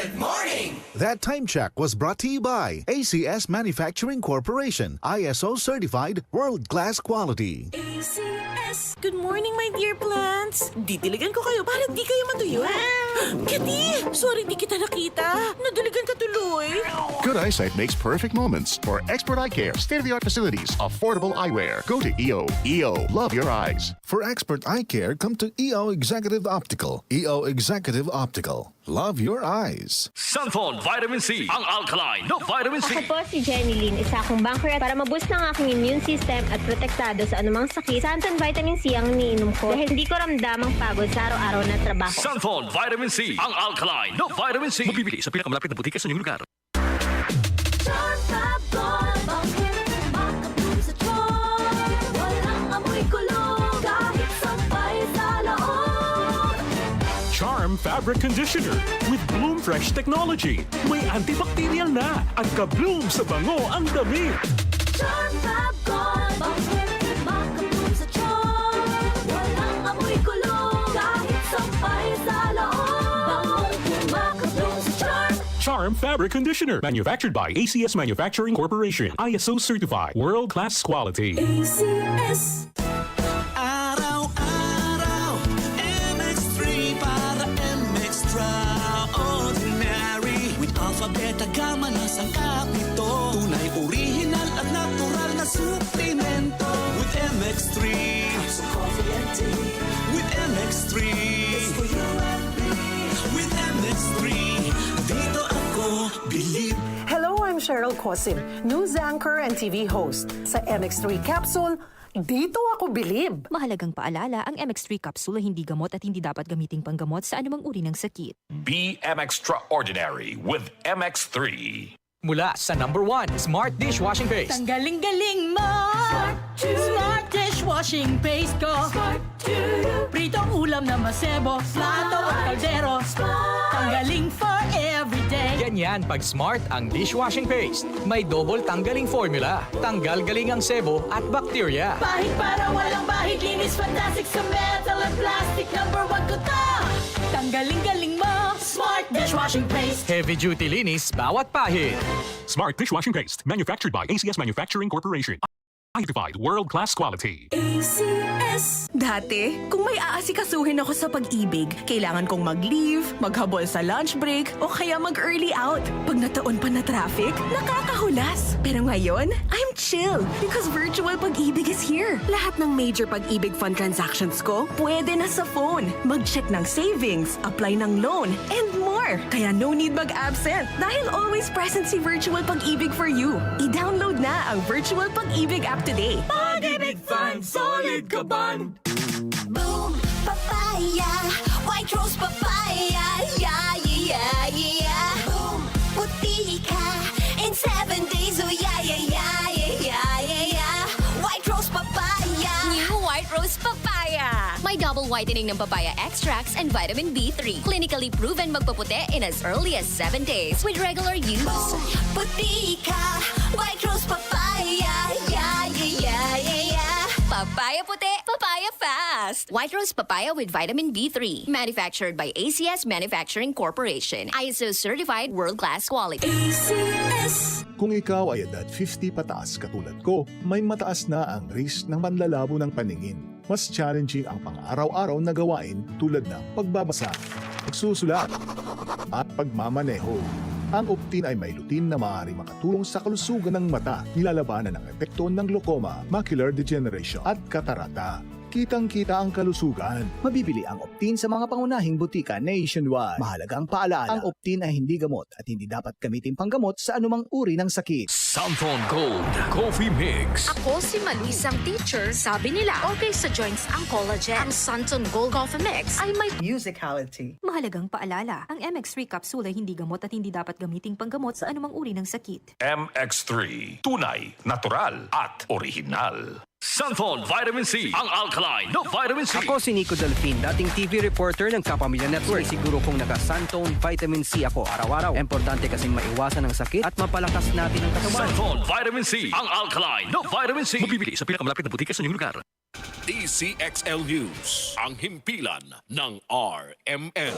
Good morning! That time check was brought to you by ACS Manufacturing Corporation, ISO certified, world-class quality. ACS. Good morning, my dear plants. Didiligan ko kayo para di kayo matuyo. Kitty! Sorry di kita nakita. Nadiligan ka tuloy. Good eyesight makes perfect moments. For expert eye care, state-of-the-art facilities, affordable eyewear. Go to EO. EO, love your eyes. For expert eye care, come to EO Executive Optical. EO Executive Optical. Love your eyes. Sunphone Vitamin C, ang alkaline na vitamin C. Ako po si Jenny Lynn, isa akong banker para maboost ng aking immune system at protektado sa anumang sakit. Santon Vitamin C ang iniinom ko dahil hindi ko ramdam ang pagod sa araw-araw na trabaho. Sunphone Vitamin C, ang alkaline na vitamin C. Mabibili sa pinakamalapit na butika sa inyong lugar. Charm Fabric Conditioner with Bloom Fresh Technology. May antibacterial na at ka-bloom sa bango ang damit. Charm Fab Gold, bakit makabloom sa charm? Walang amoy kulong, kahit sampay sa loob. Makabloom sa charm. Charm Fabric Conditioner. Manufactured by ACS Manufacturing Corporation. ISO certified. World-class quality. ACS. Beta Gamma na sangkap nito. Tunay, original at natural na suplemento. With MX3, so coffee and tea. With MX3, it's for you and me. With MX3, dito ako believe. Hello, I'm Cheryl Cosim, news anchor and TV host. Sa MX3 Capsule, dito ako bilib. Mahalagang paalala, ang MX3 capsule ay hindi gamot at hindi dapat gamiting panggamot sa anumang uri ng sakit. Be Extraordinary with MX3. Mula sa #1 Smart Dishwashing Paste. Tanggaling-galing mo! Smart dishwashing paste ko. Pritong ulam na masebo, plato at kaldero. Tanggaling for everyday. Ganyan pag Smart ang dishwashing paste. May double tanggaling formula. Tanggal galing ang sebo at bakterya. Bahid para walang bahid, linis fantastic sa metal at plastic. #1 ko to! Tanggaling-galing mo! Smart dishwashing paste. Heavy duty linis bawat pahid. Smart Dishwashing Paste. Manufactured by ACS Manufacturing Corporation. Certified world-class quality. ACS. Dati, kung may aasikasuhin ako sa pag-ibig, kailangan kong mag-leave, maghabol sa lunch break, o kaya mag-early out. Pag nataon pa na traffic, nakakahulas. Pero ngayon, I'm chill because virtual pag-ibig is here. Lahat ng major pag-ibig fund transactions ko, pwede na sa phone. Mag-check ng savings, apply ng loan, and more. Kaya no need mag-absent dahil always present si virtual pag-ibig for you. I-download na ang virtual pag-ibig app today. Pag-ibig Fund, solid ka ban. Boom, papaya, white rose papaya, yeah, yeah, yeah. Boom, puti ka in 7 days, oh yeah, yeah, yeah, yeah, yeah, yeah. White rose papaya. New White Rose Papaya. May double whitening ng papaya extracts and vitamin B3. Clinically proven magpaputi in as early as 7 days with regular use. Boom, puti ka, white rose papaya, yeah, yeah, yeah, yeah, yeah. Papaya puti, papaya fast. White Rose Papaya with vitamin B3. Manufactured by ACS Manufacturing Corporation. ISO certified world-class quality. ACS. Kung ikaw ay edad 50 pataas katulad ko, may mataas na ang risk ng panlalabo ng paningin. Mas challenging ang pang-araw-araw na gawain tulad ng pagbabasa, pagsusulat, at pagmamaneho. Ang Optin ay may lutin na maaari makatulong sa kalusugan ng mata, nilalabanan ng epekto ng glaucoma, macular degeneration at katarata. Kitang-kita ang kalusugan. Mabibili ang Optin sa mga pangunahing butika nationwide. Mahalagang paalala, ang Optin ay hindi gamot at hindi dapat gamitin panggamot sa anumang uri ng sakit. Sunphone Gold Coffee Mix. Ako si Maluisang teacher. Sabi nila, okay sa joints ang collagen. Ang Sunton Gold Coffee Mix ay may Musicality. Mahalagang paalala, ang MX3 capsule ay hindi gamot at hindi dapat gamiting panggamot sa anumang uri ng sakit. MX3, tunay, natural at original. Sunphone Vitamin C, ang alkaline na vitamin C. Ako si Nico Delfin, dating TV reporter ng Kapamilya Network. Siguro kung naka-Santone Vitamin C ako araw-araw. Importante kasing maiwasan ang sakit at mapalakas natin ang katawan. Sunphone Vitamin C, ang alkaline na vitamin C. Mabibili sa pinakamalapit na butika sa inyong lugar. DCXL News, ang himpilan ng RMN.